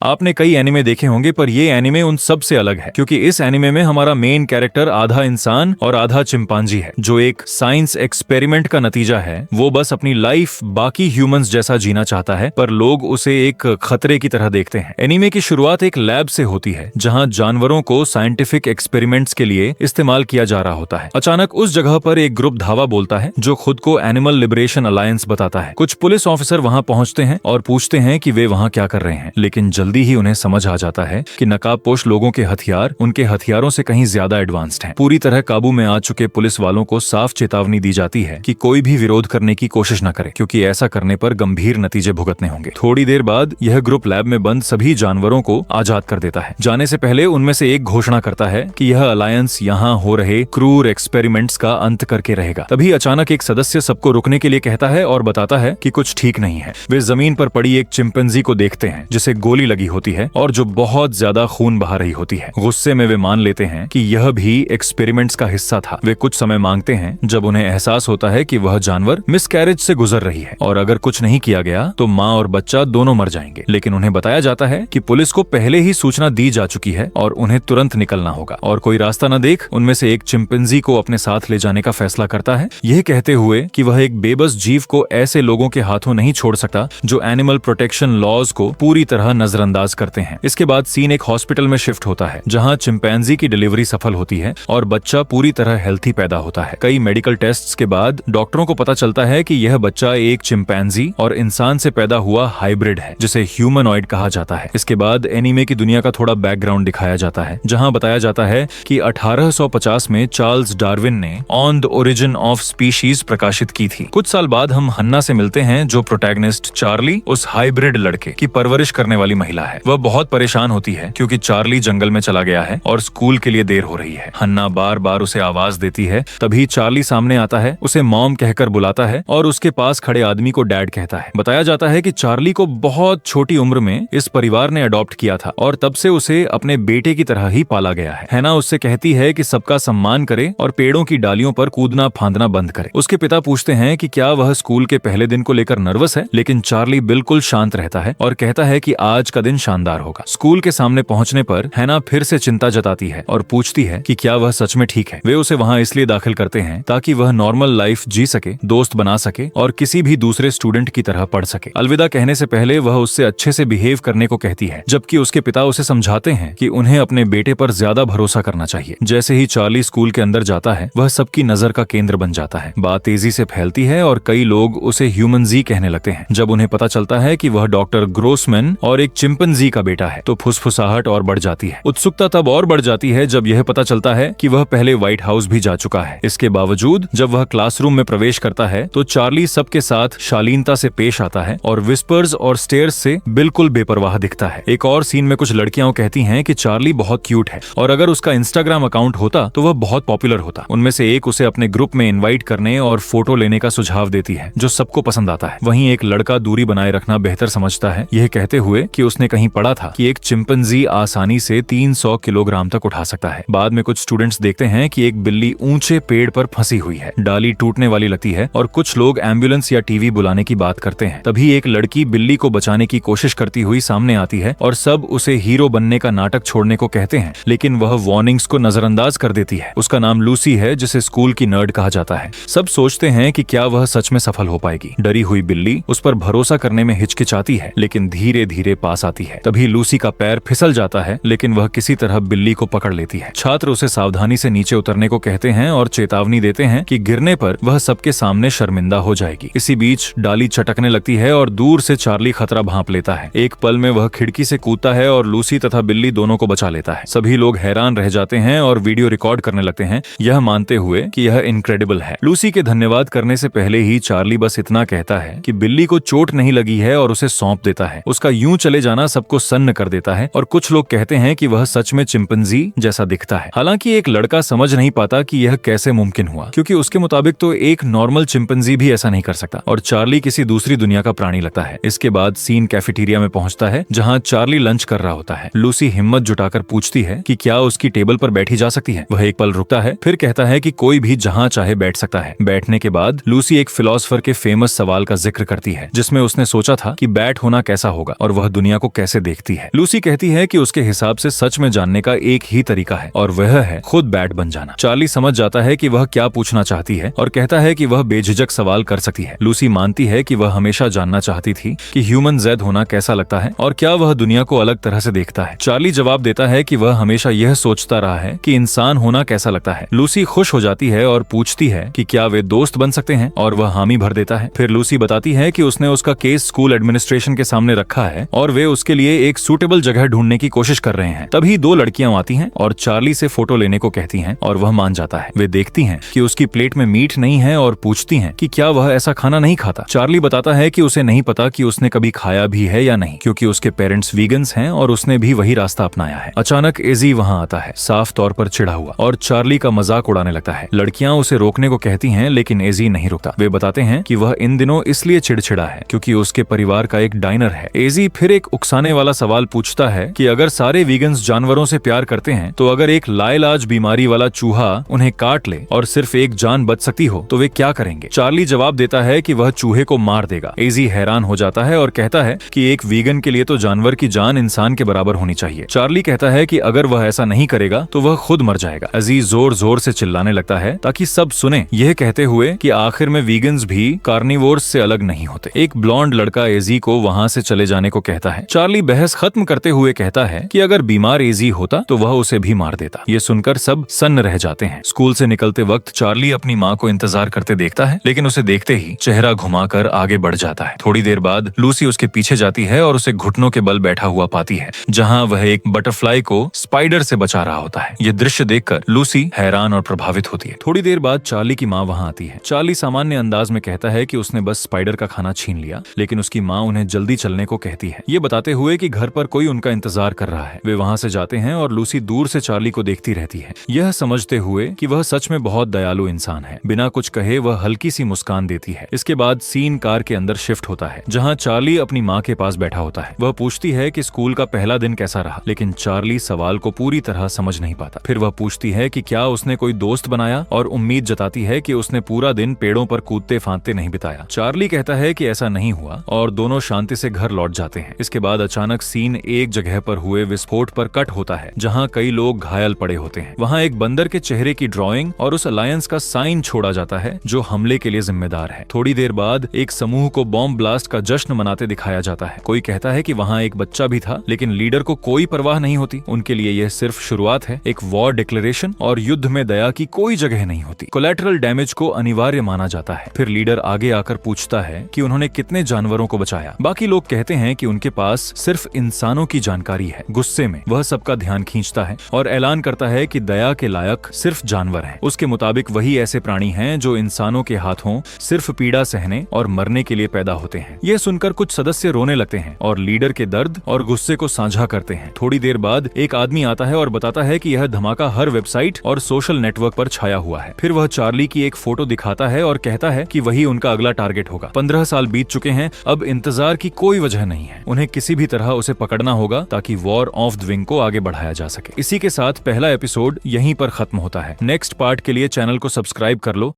आपने कई एनिमे देखे होंगे पर ये एनिमे उन सब से अलग है क्योंकि इस एनिमे में हमारा मेन कैरेक्टर आधा इंसान और आधा चिंपांजी है जो एक साइंस एक्सपेरिमेंट का नतीजा है। वो बस अपनी लाइफ बाकी ह्यूमंस जैसा जीना चाहता है पर लोग उसे एक खतरे की तरह देखते हैं। एनिमे की शुरुआत एक लैब से होती है जहां जानवरों को साइंटिफिक एक्सपेरिमेंट्स के लिए इस्तेमाल किया जा रहा होता है। अचानक उस जगह पर एक ग्रुप धावा बोलता है जो खुद को एनिमल लिबरेशन अलायंस बताता है। कुछ पुलिस ऑफिसर वहां पहुंचते हैं और पूछते हैं कि वे वहां क्या कर रहे हैं, लेकिन जल्दी ही उन्हें समझ आ जाता है कि नकाबपोश लोगों के हथियार उनके हथियारों से कहीं ज्यादा एडवांस्ड हैं। पूरी तरह काबू में आ चुके पुलिस वालों को साफ चेतावनी दी जाती है कि कोई भी विरोध करने की कोशिश न करे क्योंकि ऐसा करने पर गंभीर नतीजे भुगतने होंगे। थोड़ी देर बाद यह ग्रुप लैब में बंद सभी जानवरों को आजाद कर देता है। जाने से पहले उनमें से एक घोषणा करता है कि यह अलायंस यहाँ हो रहे क्रूर एक्सपेरिमेंट्स का अंत करके रहेगा। तभी अचानक एक सदस्य सबको रुकने के लिए कहता है और बताता है कि कुछ ठीक नहीं है। वे जमीन पर पड़ी एक चिंपैंजी को देखते हैं जिसे गोली लगी होती है और जो बहुत ज्यादा खून बहा रही होती है। गुस्से में वे मान लेते हैं कि यह भी एक्सपेरिमेंट्स का हिस्सा था। वे कुछ समय मांगते हैं जब उन्हें एहसास होता है कि वह जानवर मिसकैरेज से गुजर रही है और अगर कुछ नहीं किया गया तो माँ और बच्चा दोनों मर जाएंगे। लेकिन उन्हें बताया जाता है कि पुलिस को पहले ही सूचना दी जा चुकी है और उन्हें तुरंत निकलना होगा और कोई रास्ता न देख उनमें से एक चिंपैंजी को अपने साथ ले जाने का फैसला करता है, यह कहते हुए कि वह एक बेबस जीव को ऐसे लोगों के हाथों नहीं छोड़ सकता जो एनिमल प्रोटेक्शन लॉज को पूरी तरह नजरअंदाज करते हैं। इसके बाद सीन एक हॉस्पिटल में शिफ्ट होता है जहां चिंपैंजी की डिलीवरी सफल होती है और बच्चा पूरी तरह हेल्थी पैदा होता है। कई मेडिकल टेस्ट्स के बाद डॉक्टरों को पता चलता है कि यह बच्चा एक चिंपैंजी और इंसान से पैदा हुआ हाइब्रिड है जिसे ह्यूमनॉइड कहा जाता है। इसके बाद एनीमे की दुनिया का थोड़ा बैकग्राउंड दिखाया जाता है जहां बताया जाता है कि 1850 में चार्ल्स डार्विन ने on the origin of species प्रकाशित की थी। कुछ साल बाद हम हन्ना से मिलते हैं जो प्रोटैगनिस्ट चार्ली उस हाइब्रिड लड़के की परवरिश करने वाली महिला है। वह बहुत परेशान होती है क्योंकि चार्ली जंगल में चला गया है और स्कूल के लिए देर हो रही है। हन्ना बार बार उसे आवाज देती है, तभी चार्ली सामने आता है, उसे मॉम कहकर बुलाता है और उसके पास खड़े आदमी को डैड कहता है। बताया जाता है कि चार्ली को बहुत छोटी उम्र में इस परिवार ने अडॉप्ट किया था और तब से उसे अपने बेटे की तरह ही पाला गया है। हैना उससे कहती है कि सबका सम्मान करे और पेड़ों की डालियों पर कूदना फांदना बंद करे। उसके पिता पूछते हैं कि क्या वह स्कूल के पहले दिन को लेकर नर्वस है, लेकिन चार्ली बिल्कुल शांत रहता है और कहता है कि आज का दिन शानदार होगा। स्कूल के सामने पहुंचने पर हैना फिर से चिंता जताती है और पूछती है कि क्या वह सच में ठीक है। वे उसे वहां इसलिए दाखिल करते हैं ताकि वह नॉर्मल लाइफ जी सके, दोस्त बना सके और किसी भी दूसरे स्टूडेंट की तरह पढ़ सके। अलविदा कहने से पहले वह उससे अच्छे से बिहेव करने को कहती है, जबकि उसके पिता उसे समझाते हैं कि उन्हें अपने बेटे पर ज्यादा भरोसा करना चाहिए। जैसे ही चार्ली स्कूल के अंदर जाता है वह सबकी नजर का केंद्र बन जाता है। बात तेजी से फैलती है और कई लोग उसे ह्यूमन जी कहने लगते हैं। जब उन्हें पता चलता है कि वह डॉक्टर ग्रोसमैन और एक चिंपैंजी का बेटा है तो फुसफुसाहट और बढ़ जाती है। उत्सुकता तब और बढ़ जाती है जब यह पता चलता है कि वह पहले व्हाइट हाउस भी जा चुका है। इसके बावजूद जब वह क्लासरूम में प्रवेश करता है तो चार्ली सबके साथ शालीनता से पेश आता है और विस्पर्स और स्टेयर्स से बिल्कुल बेपरवाह दिखता है। एक और सीन में कुछ लड़कियां कहती हैं कि चार्ली बहुत क्यूट है और अगर उसका इंस्टाग्राम अकाउंट होता तो वह बहुत पॉपुलर होता। उनमें से एक उसे अपने ग्रुप में इनवाइट करने और फोटो लेने का सुझाव देती है जो सबको पसंद आता है। वहीं एक लड़का दूरी बनाए रखना बेहतर समझता है, यह कहते हुए कि उसने कहीं पढ़ा था कि एक चिंपैंजी आसानी से 300 किलोग्राम तक उठा सकता है। बाद में कुछ स्टूडेंट्स देखते हैं कि एक बिल्ली ऊंचे पेड़ पर फंसी हुई है, डाली टूटने वाली लगती है और कुछ लोग एम्बुलेंस या टीवी बुलाने की बात करते हैं। तभी एक लड़की बिल्ली को बचाने की कोशिश करती हुई सामने आती है और सब उसे हीरो बनने का नाटक छोड़ने को कहते हैं, लेकिन वह वार्निंग्स को नजरअंदाज कर देती है। उसका नाम लूसी है जिसे स्कूल की नर्ड कहा जाता है। सब सोचते हैं कि क्या वह सच में सफल हो पाएगी। डरी हुई बिल्ली उस पर भरोसा करने में हिचकिचाती है लेकिन धीरे धीरे पास आती है। तभी लूसी का पैर फिसल जाता है लेकिन वह किसी तरह बिल्ली को पकड़ लेती है। छात्र उसे सावधानी से नीचे उतरने को कहते हैं और चेतावनी देते हैं कि गिरने पर वह सबके सामने शर्मिंदा हो जाएगी। इसी बीच डाली चटकने लगती है और दूर से चार्ली खतरा भांप लेता है। एक पल में वह खिड़की से कूदता है और लूसी तथा बिल्ली दोनों को बचा लेता है। सभी लोग हैरान रह जाते हैं और वीडियो रिकॉर्ड करने लगते हैं, यह मानते हुए कि यह इनक्रेडिबल है। लूसी के धन्यवाद करने से पहले ही चार्ली बस इतना कहता है कि बिल्ली को चोट नहीं लगी है और उसे सौंप देता है। उसका यूं चले जाना सबको सन्न कर देता है और कुछ लोग कहते हैं कि वह सच में चिंपैंजी जैसा दिखता है। हालांकि एक लड़का समझ नहीं पाता कि यह कैसे मुमकिन हुआ क्योंकि उसके मुताबिक तो एक नॉर्मल चिंपैंजी भी ऐसा नहीं कर सकता और चार्ली किसी दूसरी दुनिया का प्राणी लगता है। इसके बाद सीन कैफेटेरिया में पहुंचता है जहां चार्ली लंच कर रहा होता है। लूसी हिम्मत जुटाकर पूछती है कि क्या उसकी टेबल पर बैठी जा सकती है। वह एक पल रुकता है, फिर कहता है कि कोई भी जहां चाहे बैठ सकता है। बैठने के बाद लूसी एक फिलोसोफर के फेमस सवाल का जिक्र करती है जिसमें उसने सोचा था कि बैट होना कैसा होगा और वह दुनिया को को कैसे देखती है। लूसी कहती है कि उसके हिसाब से सच में जानने का एक ही तरीका है और वह है खुद बैट बन जाना। चार्ली समझ जाता है कि वह क्या पूछना चाहती है और कहता है कि वह बेझिझक सवाल कर सकती है। लूसी मानती है कि वह हमेशा जानना चाहती थी कि ह्यूमन जेड होना कैसा लगता है और क्या वह दुनिया को अलग तरह से देखता है। चार्ली जवाब देता है कि वह हमेशा यह सोचता रहा है कि इंसान होना कैसा लगता है। लूसी खुश हो जाती है और पूछती है कि क्या वे दोस्त बन सकते हैं और वह हामी भर देता है। फिर लूसी बताती है कि उसने उसका केस स्कूल एडमिनिस्ट्रेशन के सामने रखा है और वे उसके लिए एक सूटेबल जगह ढूंढने की कोशिश कर रहे हैं। तभी दो लड़कियां आती हैं और चार्ली से फोटो लेने को कहती हैं और वह मान जाता है। वे देखती हैं कि उसकी प्लेट में मीट नहीं है और पूछती हैं कि क्या वह ऐसा खाना नहीं खाता। चार्ली बताता है कि उसे नहीं पता कि उसने कभी खाया भी है या नहीं, क्योंकि उसके पेरेंट्स वीगन्स हैं और उसने भी वही रास्ता अपनाया है। अचानक एजी वहां आता है, साफ तौर पर चिढ़ा हुआ, और चार्ली का मजाक उड़ाने लगता है। लड़कियां उसे रोकने को कहती हैं लेकिन एजी नहीं रुकता। वे बताते हैं कि वह इन दिनों इसलिए चिड़चिड़ा है क्योंकि उसके परिवार का एक डाइनर है। एजी फिर एक उकसाने वाला सवाल पूछता है कि अगर सारे वीगन्स जानवरों से प्यार करते हैं तो अगर एक लाइलाज बीमारी वाला चूहा उन्हें काट ले और सिर्फ एक जान बच सकती हो तो वे क्या करेंगे। चार्ली जवाब देता है कि वह चूहे को मार देगा। एजी हैरान हो जाता है और कहता है कि एक वीगन के लिए तो जानवर की जान इंसान के बराबर होनी चाहिए। चार्ली कहता है कि अगर वह ऐसा नहीं करेगा तो वह खुद मर जाएगा। अजीज जोर जोर से चिल्लाने लगता है ताकि सब सुने, यह कहते हुए कि आखिर में वीगन्स भी कार्निवोर्स से अलग नहीं होते। एक ब्लॉन्ड लड़का एजी को वहां से चले जाने को कहता है। चार्ली बहस खत्म करते हुए कहता है कि अगर बीमार एजी होता तो वह उसे भी मार देता। ये सुनकर सब सन्न रह जाते हैं। स्कूल से निकलते वक्त चार्ली अपनी माँ को इंतजार करते देखता है लेकिन उसे देखते ही चेहरा घुमाकर आगे बढ़ जाता है। थोड़ी देर बाद लूसी उसके पीछे जाती है और उसे घुटनों के बल बैठा हुआ पाती है जहाँ वह एक बटरफ्लाई को स्पाइडर से बचा रहा होता है। ये दृश्य देखकर लूसी हैरान और प्रभावित होती है। थोड़ी देर बाद चार्ली की माँ वहाँ आती है। चार्ली सामान्य अंदाज में कहता है कि उसने बस स्पाइडर का खाना छीन लिया, लेकिन उसकी माँ उन्हें जल्दी चलने को कहती है, ये बताते हुए कि घर पर कोई उनका इंतजार कर रहा है। वे वहाँ से जाते हैं और लूसी दूर से चार्ली को देखती रहती है, यह समझते हुए कि वह सच में बहुत दयालु इंसान है। बिना कुछ कहे वह हल्की सी मुस्कान देती है। इसके बाद सीन कार के अंदर शिफ्ट होता है जहाँ चार्ली अपनी माँ के पास बैठा होता है। वह पूछती है कि स्कूल का पहला दिन कैसा रहा, लेकिन चार्ली सवाल को पूरी तरह समझ नहीं पाता। फिर वह पूछती है कि क्या उसने कोई दोस्त बनाया और उम्मीद जताती है कि उसने पूरा दिन पेड़ों पर कूदते फांदते नहीं बिताया। चार्ली कहता है कि ऐसा नहीं हुआ और दोनों शांति से घर लौट जाते हैं। इसके बाद अचानक सीन एक जगह पर हुए विस्फोट पर कट होता है जहाँ कई लोग घायल पड़े होते हैं। वहाँ एक बंदर के चेहरे की ड्राइंग और उस अलायंस का साइन छोड़ा जाता है जो हमले के लिए जिम्मेदार है। थोड़ी देर बाद एक समूह को बॉम्ब ब्लास्ट का जश्न मनाते दिखाया जाता है। कोई कहता है कि वहाँ एक बच्चा भी था, लेकिन लीडर को कोई परवाह नहीं होती। उनके लिए यह सिर्फ शुरुआत है, एक वॉर डिक्लेरेशन, और युद्ध में दया की कोई जगह नहीं होती। कोलैटरल डैमेज को अनिवार्य माना जाता है। फिर लीडर आगे आकर पूछता है कि उन्होंने कितने जानवरों को बचाया। बाकी लोग कहते हैं कि उनके पास सिर्फ इंसानों की जानकारी है। गुस्से में वह सबका ध्यान खींचता है और ऐलान करता है कि दया के लायक सिर्फ जानवर हैं। उसके मुताबिक वही ऐसे प्राणी हैं जो इंसानों के हाथों सिर्फ पीड़ा सहने और मरने के लिए पैदा होते हैं। यह सुनकर कुछ सदस्य रोने लगते हैं और लीडर के दर्द और गुस्से को साझा करते हैं। थोड़ी देर बाद एक आदमी आता है और बताता है कि यह धमाका हर वेबसाइट और सोशल नेटवर्क पर छाया हुआ है। फिर वह चार्ली की एक फोटो दिखाता है और कहता है कि वही उनका अगला टारगेट होगा। 15 साल बीत चुके हैं, अब इंतजार की कोई वजह नहीं है। उन्हें किसी भी तरह उसे पकड़ना होगा ताकि वॉर ऑफ द विंग को आगे बढ़ाया जा सके। इसी के साथ पहला एपिसोड यहीं पर खत्म होता है। नेक्स्ट पार्ट के लिए चैनल को सब्सक्राइब कर लो